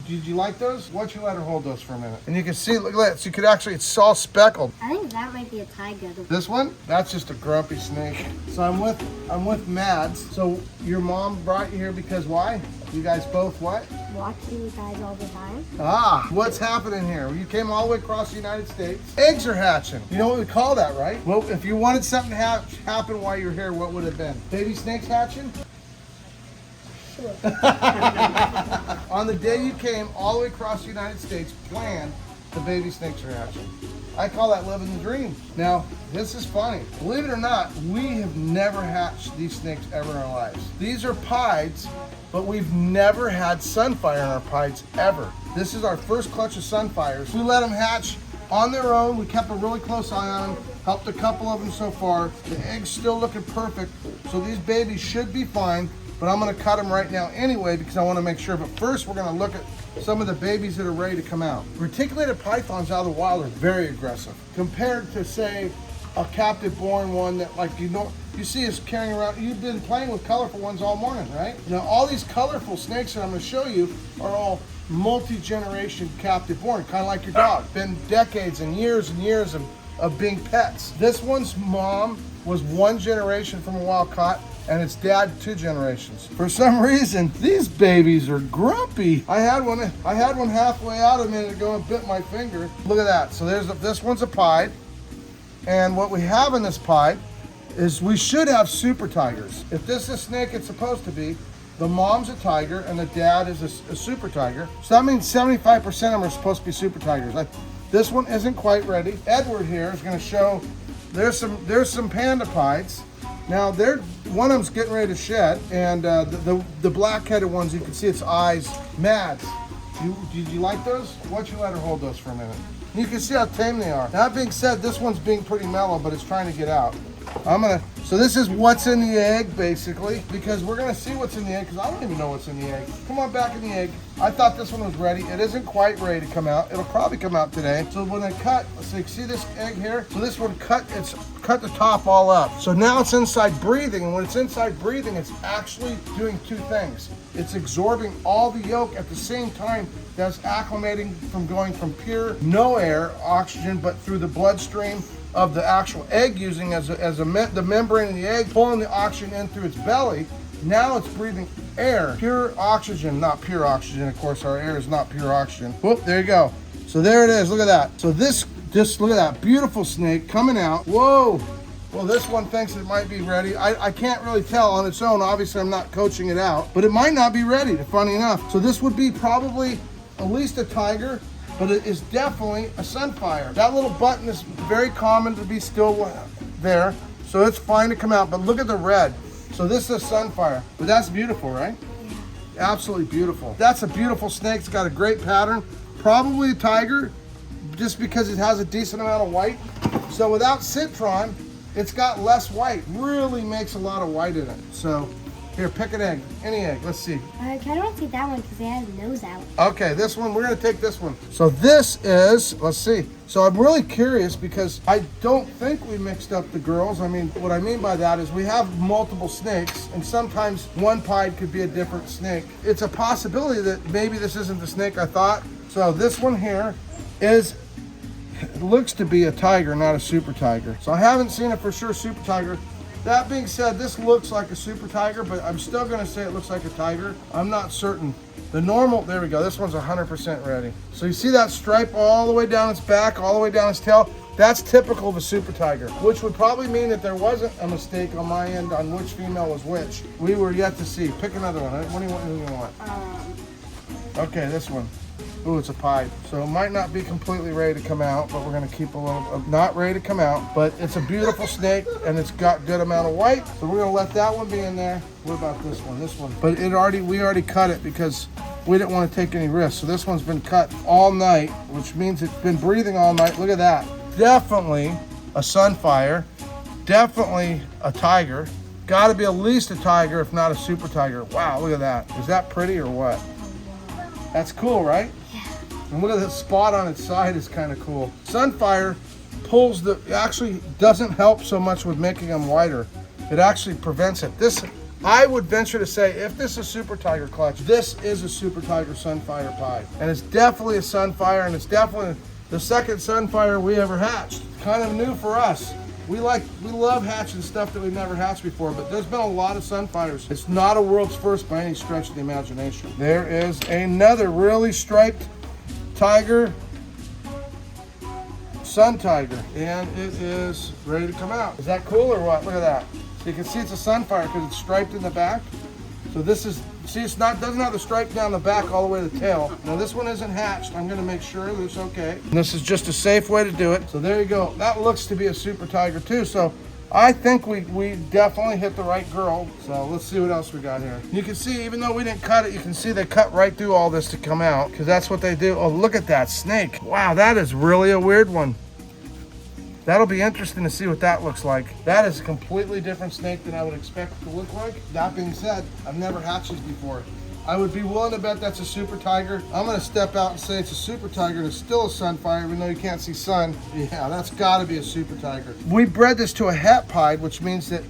Did you like those? Why don't you let her hold those for a minute? And you can see, look at that. So you could actually, it's all speckled. I think that might be a tiger. This one? That's just a grumpy snake. So I'm with Mads. So your mom brought you here because why? You guys both what? Watching you guys all the time. Ah, what's happening here? You came all the way across the United States. Eggs are hatching. You know what we call that, right? Well, if you wanted something to happen while you're here, what would it have been? Baby snakes hatching? Sure. On the day you came all the way across the United States, planned, the baby snakes are hatching. I call that living the dream. Now, this is funny. Believe it or not, we have never hatched these snakes ever in our lives. These are pieds, but we've never had sunfire in our pieds ever. This is our first clutch of sunfires. We let them hatch on their own. We kept a really close eye on them, helped a couple of them so far. The eggs still looking perfect, so these babies should be fine, but I'm gonna cut them right now anyway because I wanna make sure. But first, we're gonna look at some of the babies that are ready to come out. Reticulated pythons out of the wild are very aggressive compared to, say, a captive born one that, like, you see us carrying around. You've been playing with colorful ones all morning, right? Now, all these colorful snakes that I'm going to show you are all multi-generation captive born, kind of like your dog. Been decades and years of being pets. This one's mom was one generation from a wild caught, and its dad 2 generations. For some reason, these babies are grumpy. I had one halfway out a minute ago and bit my finger. Look at that. So this one's a pied, and what we have in this pied is we should have super tigers. If this is a snake it's supposed to be, the mom's a tiger and the dad is a super tiger. So that means 75% of them are supposed to be super tigers. This one isn't quite ready. Edward here is going to show there's some panda pieds. Now one of them's getting ready to shed, and the black-headed ones, you can see its eyes. Mads, did you like those? Why don't you let her hold those for a minute? You can see how tame they are. That being said, this one's being pretty mellow, but it's trying to get out. So this is what's in the egg, basically, because we're gonna see what's in the egg, because I don't even know what's in the egg. Come on back in the egg. I thought this one was ready. It isn't quite ready to come out. It'll probably come out today. So when I cut, so you see this egg here? So this one cut the top all up. So now it's inside breathing, and when it's inside breathing, it's actually doing 2 things. It's absorbing all the yolk at the same time that's acclimating from going from pure, no air, oxygen, but through the bloodstream of the actual egg, using the membrane of the egg, pulling the oxygen in through its belly. Now it's breathing air, pure oxygen, not pure oxygen. Of course, our air is not pure oxygen. Whoop, there you go. So there it is, look at that. So just look at that beautiful snake coming out. Whoa. Well, this one thinks it might be ready. I can't really tell on its own. Obviously, I'm not coaching it out, but it might not be ready, funny enough. So this would be probably at least a tiger, but it is definitely a sunfire. That little button is very common to be still there, so it's fine to come out, but look at the red. So this is a sunfire, but that's beautiful, right? Yeah. Absolutely beautiful. That's a beautiful snake. It's got a great pattern. Probably a tiger, just because it has a decent amount of white. So without citron, it's got less white. Really makes a lot of white in it. So here, pick an egg, any egg, let's see. I kind of want to take that one because it has a nose out. Okay, this one, we're gonna take this one. So this is, let's see. So I'm really curious because I don't think we mixed up the girls. I mean, what I mean by that is we have multiple snakes, and sometimes one pied could be a different snake. It's a possibility that maybe this isn't the snake I thought. So this one here looks to be a tiger, not a super tiger. So I haven't seen it for sure super tiger. That being said, this looks like a super tiger, but I'm still gonna say it looks like a tiger. I'm not certain. The normal, there we go, this one's 100% ready. So you see that stripe all the way down its back, all the way down its tail? That's typical of a super tiger, which would probably mean that there wasn't a mistake on my end on which female was which. We were yet to see. Pick another one. What do you want? Okay, this one. Ooh, it's a pied. So it might not be completely ready to come out, but we're gonna keep a little, not ready to come out, but it's a beautiful snake and it's got good amount of white. So we're gonna let that one be in there. What about this one? This one. But we already cut it because we didn't want to take any risks. So this one's been cut all night, which means it's been breathing all night. Look at that. Definitely a sunfire, definitely a tiger. Gotta be at least a tiger, if not a super tiger. Wow, look at that. Is that pretty or what? That's cool, right? And look at the spot on its side is kind of cool. Sunfire actually doesn't help so much with making them whiter. It actually prevents it. This I would venture to say, if this is a super tiger clutch, this is a super tiger sunfire pied. And it's definitely a sunfire, and it's definitely the second sunfire we ever hatched. Kind of new for us. We love hatching stuff that we've never hatched before, but there's been a lot of sunfires. It's not a world's first by any stretch of the imagination. There is another really striped tiger, sun tiger, and it is ready to come out. Is that cool or what? Look at that. So you can see it's a sunfire because it's striped in the back. So this is, see, it's not, doesn't have the stripe down the back all the way to the tail. Now this one isn't hatched. I'm gonna make sure that it's okay. And this is just a safe way to do it. So there you go. That looks to be a super tiger too. So I think we definitely hit the right girl. So let's see what else we got here. You can see, even though we didn't cut it, you can see they cut right through all this to come out, because that's what they do. Oh, look at that snake. Wow, that is really a weird one. That'll be interesting to see what that looks like. That is a completely different snake than I would expect it to look like. That being said, I've never hatched these before. I would be willing to bet that's a super tiger. I'm gonna step out and say it's a super tiger, and it's still a sunfire, even though you can't see sun. Yeah, that's gotta be a super tiger. We bred this to a het pied, which means that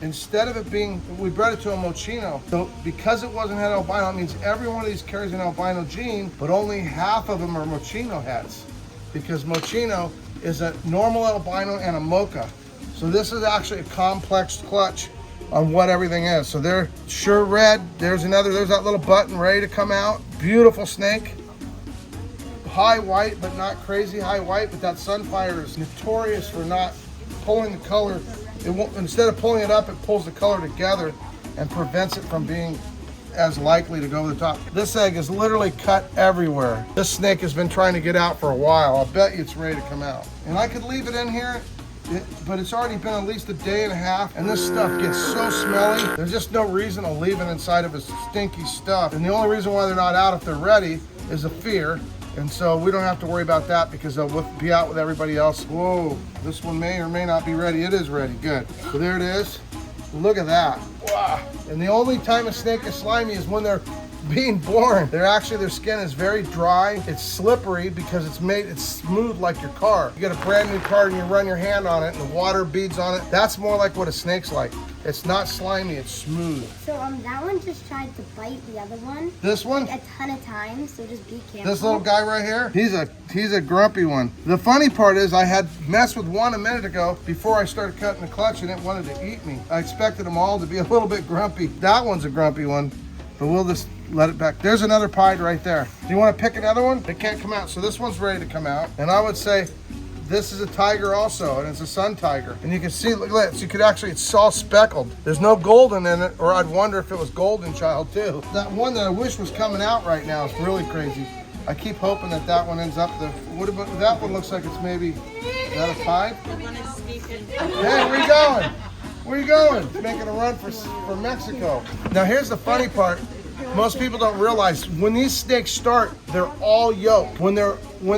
instead of it being, we bred it to a mochino. So because it wasn't het albino, it means every one of these carries an albino gene, but only half of them are mochino hets. Because mochino is a normal albino and a mocha. So this is actually a complex clutch on what everything is. So they're sure red. There's that little button ready to come out. Beautiful snake. High white, but not crazy high white. But that sunfire is notorious for not pulling the color. It won't, instead of pulling it up, it pulls the color together and prevents it from being as likely to go to the top. This egg is literally cut everywhere. This snake has been trying to get out for a while. I'll bet you it's ready to come out. And I could leave it in here, but it's already been at least a day and a half, and this stuff gets so smelly. There's just no reason to leave it inside of his stinky stuff. And the only reason why they're not out if they're ready is a fear. And so we don't have to worry about that because they'll be out with everybody else. Whoa, this one may or may not be ready. It is ready, good. So there it is. Look at that. Wow. And the only time a snake is slimy is when they're being born. Their skin is very dry. It's slippery because it's smooth like your car. You get a brand new car and you run your hand on it and the water beads on it. That's more like what a snake's like. It's not slimy, it's smooth. So that one just tried to bite the other one. This one? Like a ton of times, so just be careful. This little guy right here, he's a grumpy one. The funny part is I had messed with one a minute ago before I started cutting the clutch and it wanted to eat me. I expected them all to be a little bit grumpy. That one's a grumpy one, but we'll just let it back. There's another pied right there. Do you want to pick another one? It can't come out, so this one's ready to come out. And I would say this is a tiger also, and it's a sun tiger. And you can see, look at that, so you could actually, it's all speckled. There's no golden in it, or I'd wonder if it was golden child too. That one that I wish was coming out right now is really crazy. I keep hoping that one ends up there. That one looks like it's maybe, is that a pied? Hey, where you going? Where are you going? It's making a run for Mexico. Now here's the funny part. Most people don't realize when these snakes start, they're all yolk. When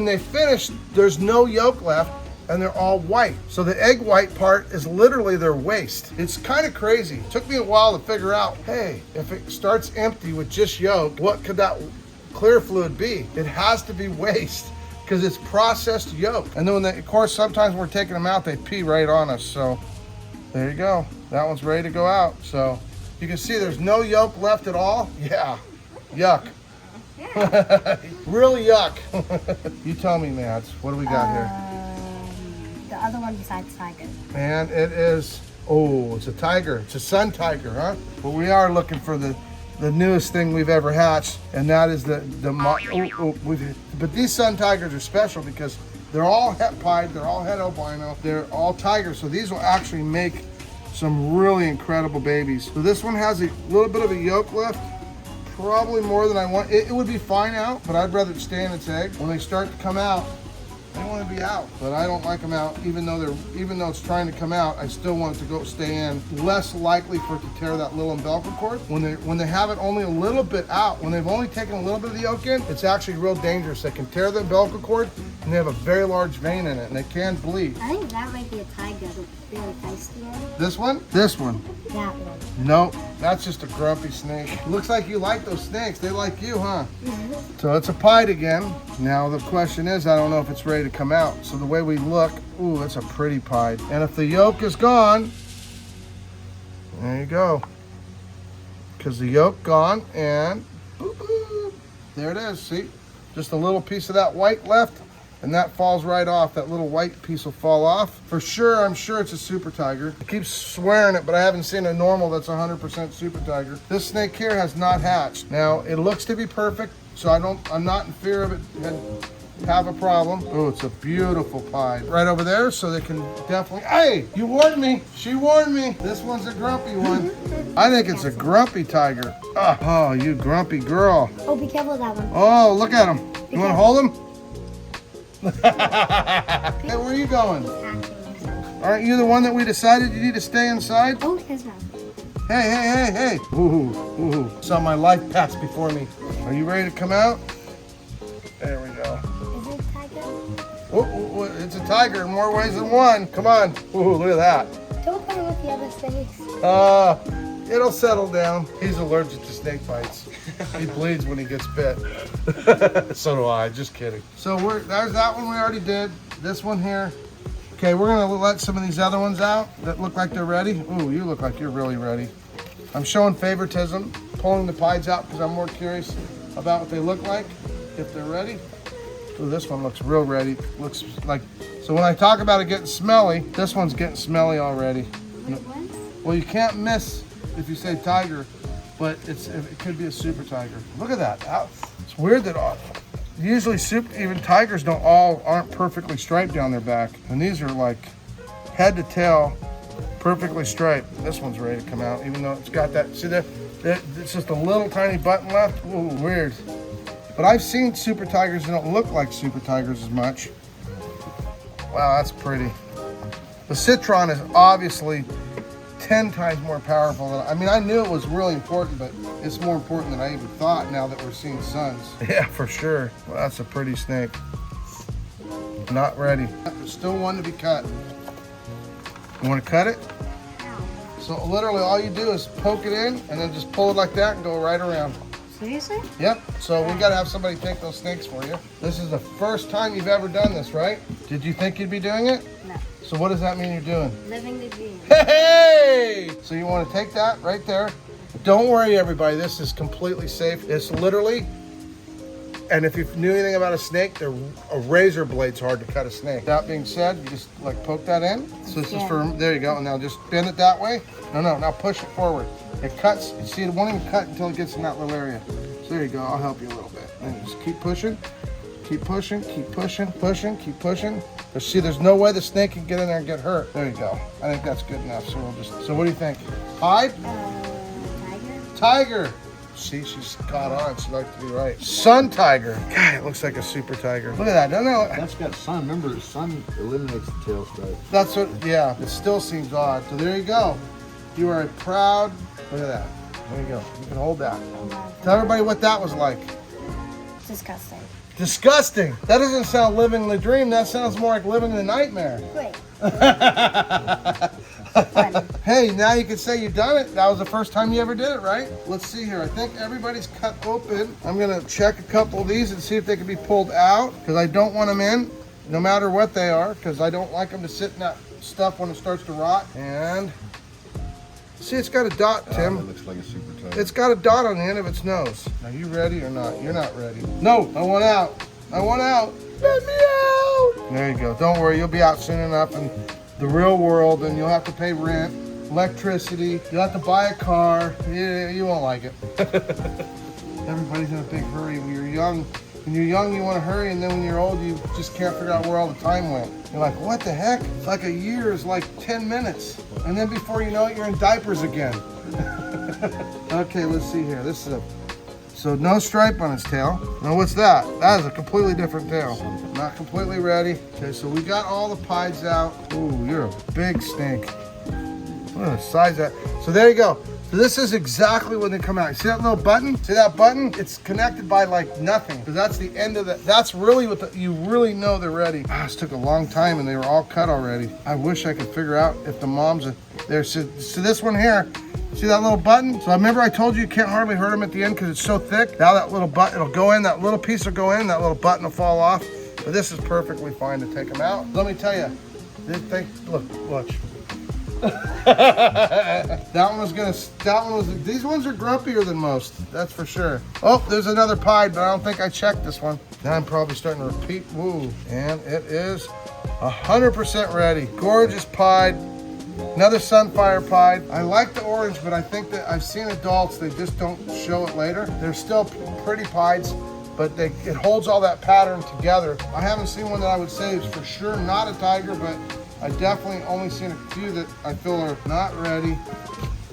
they finish, there's no yolk left and they're all white. So the egg white part is literally their waist. It's kind of crazy. It took me a while to figure out, hey, if it starts empty with just yolk, what could that clear fluid be? It has to be waste because it's processed yolk. And then of course, sometimes when we're taking them out, they pee right on us. So there you go. That one's ready to go out. So you can see there's no yolk left at all. Yeah, yuck. Really yuck. You tell me, Mads, what do we got here? The other one besides tiger. And it is, oh, it's a tiger. It's a sun tiger, huh? But we are looking for the newest thing we've ever hatched, and that is but these sun tigers are special because they're all het pied, they're all het albino, they're all tigers. So these will actually make some really incredible babies. So this one has a little bit of a yolk left, probably more than I want. It would be fine out, but I'd rather it stay in its egg. When they start to come out, they want to be out, but I don't like them out. Even though it's trying to come out, I still want it to stay in. Less likely for it to tear that little umbilical cord. When they have it only a little bit out, when they've only taken a little bit of the yolk in, it's actually real dangerous. They can tear the umbilical cord, and they have a very large vein in it, and they can bleed. I think that might be a tiger, the really feisty one. This one? This one. That one. Nope, that's just a grumpy snake. Looks like you like those snakes. They like you, huh? Mm-hmm. So it's a pied again. Now the question is, I don't know if it's ready to come out. So the way we look, ooh, that's a pretty pied. And if the yolk is gone, there you go. because the yolk gone, and boop, boop. There it is. See, just a little piece of that white left, and that falls right off. That little white piece will fall off. For sure, I'm sure it's a super tiger. I keep swearing it, but I haven't seen a normal that's 100% super tiger. This snake here has not hatched. Now, it looks to be perfect, so I'm not in fear of it have a problem. Oh, it's a beautiful pied. Right over there, so they can definitely, hey, you warned me. She warned me. This one's a grumpy one. I think it's a grumpy tiger. Oh, you grumpy girl. Oh, be careful of that one. Oh, look at him. You want to hold him? Hey, where are you going? Aren't you the one that we decided you need to stay inside? Oh, here's one. Hey. Ooh, ooh. Saw my life pass before me. Are you ready to come out? There we go. Is it a tiger? Oh, it's a tiger in more ways than one. Come on. Ooh, look at that. Don't play with the other snakes. It'll settle down. He's allergic to snake bites. He bleeds when he gets bit. So do I, just kidding. So there's that one we already did. This one here. Okay, we're gonna let some of these other ones out that look like they're ready. Ooh, you look like you're really ready. I'm showing favoritism, pulling the pieds out because I'm more curious about what they look like, if they're ready. Ooh, this one looks real ready. Looks like, so when I talk about it getting smelly, this one's getting smelly already. Well, you can't miss if you say tiger, but it could be a super tiger. Look at that. It's weird that usually even tigers aren't perfectly striped down their back, and these are like head to tail perfectly striped. This one's ready to come out, even though it's got that. See that? It's just a little tiny button left. Ooh, weird. But I've seen super tigers that don't look like super tigers as much. Wow, that's pretty. The citron is obviously 10 times more powerful than, I mean, I knew it was really important, but it's more important than I even thought now that we're seeing suns. Yeah, for sure. Well, that's a pretty snake. Not ready. There's still one to be cut. You want to cut it? So literally all you do is poke it in and then just pull it like that and go right around. Seriously? Yep. So we got to have somebody take those snakes for you. This is the first time you've ever done this, right? Did you think you'd be doing it? No. So what does that mean you're doing? Living the dream. Hey! So you want to take that right there. Don't worry, everybody. This is completely safe. It's literally, and if you knew anything about a snake, a razor blade's hard to cut a snake. That being said, you just like poke that in. So this is for, there you go. And now just bend it that way. No, now push it forward. It cuts, you see, it won't even cut until it gets in that little area. So there you go, I'll help you a little bit. And just keep pushing, keep pushing, keep pushing, keep pushing. But see, there's no way the snake can get in there and get hurt. There you go. I think that's good enough. So we'll just, so what do you think? Pied? Tiger. Tiger. See, she's caught on. She likes to be right. Sun tiger. God, it looks like a super tiger. Look at that, doesn't it? That's got sun. Remember, sun eliminates the tail stripe. That's what, yeah, it still seems odd. So there you go. You are a proud, look at that. There you go. You can hold that. Tell everybody what that was like. Disgusting. Disgusting. That doesn't sound living the dream. That sounds more like living the nightmare. Great. Hey, now you can say you've done it. That was the first time you ever did it, right? Let's see here. I think everybody's cut open. I'm going to check a couple of these and see if they can be pulled out, because I don't want them in, no matter what they are, because I don't like them to sit in that stuff when it starts to rot. And see, it's got a dot, Tim. It looks like a super tiger. It's got a dot on the end of its nose. Are you ready or not? You're not ready. No, I want out. I want out. Let me out. There you go. Don't worry, you'll be out soon enough in the real world, and you'll have to pay rent, electricity. You'll have to buy a car. You won't like it. Everybody's in a big hurry. When you're young, you want to hurry, and then when you're old, you just can't figure out where all the time went. You're like, what the heck? It's like a year is like 10 minutes. And then before you know it, you're in diapers again. Okay, let's see here. This is so no stripe on its tail. Now what's that? That is a completely different tail. Not completely ready. Okay, so we got all the pieds out. Ooh, you're a big snake. Look at the size of that. So there you go. So this is exactly when they come out. You see that little button? See that button? It's connected by like nothing. Because that's the end of that. That's really what you really know they're ready. Ah, this took a long time and they were all cut already. I wish I could figure out if the moms are there. So this one here, see that little button? So I remember I told you can't hardly hurt them at the end because it's so thick. Now that little button, it'll go in, that little piece will go in, that little button will fall off. But this is perfectly fine to take them out. Let me tell you, look, watch. These ones are grumpier than most, that's for sure. Oh, there's another pied, but I don't think I checked this one. Now I'm probably starting to repeat. Woo, and it is 100% ready. Gorgeous pied. Another sunfire pied. I like the orange, but I think that I've seen adults, they just don't show it later. They're still pretty pieds, but it holds all that pattern together. I haven't seen one that I would say is for sure not a tiger, but I definitely only seen a few that I feel are not ready.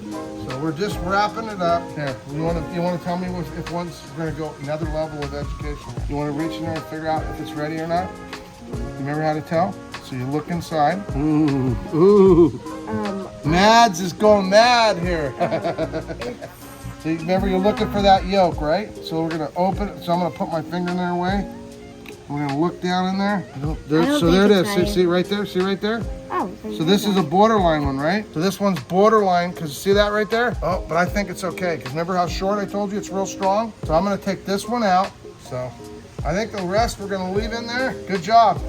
So we're just wrapping it up. Here, you want to tell me if one's going to go another level of education? You want to reach in there and figure out if it's ready or not? You remember how to tell? So you look inside. Ooh, ooh. Mads is going mad here. So remember, you're looking for that yolk, right? So we're gonna open it. So I'm gonna put my finger in their way. We're gonna look down in there. So there it is. See right there? See right there? Oh. So this is a borderline one, right? So this one's borderline, because see that right there? Oh, but I think it's okay, because remember how short I told you it's real strong? So I'm gonna take this one out. So I think the rest we're gonna leave in there. Good job.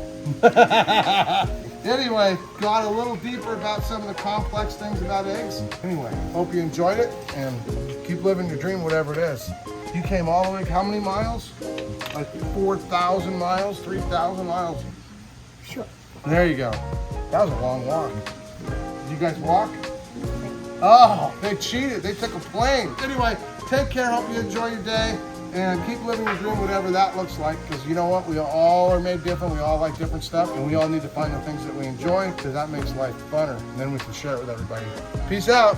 Anyway, got a little deeper about some of the complex things about eggs. Anyway, hope you enjoyed it and keep living your dream, whatever it is. You came all the way, how many miles? Like 4,000 miles, 3,000 miles? Sure. There you go. That was a long walk. Did you guys walk? Oh, they cheated. They took a plane. Anyway, take care. Hope you enjoy your day. And keep living your dream, whatever that looks like, because you know what? We all are made different. We all like different stuff, and we all need to find the things that we enjoy, because that makes life funner. And then we can share it with everybody. Peace out.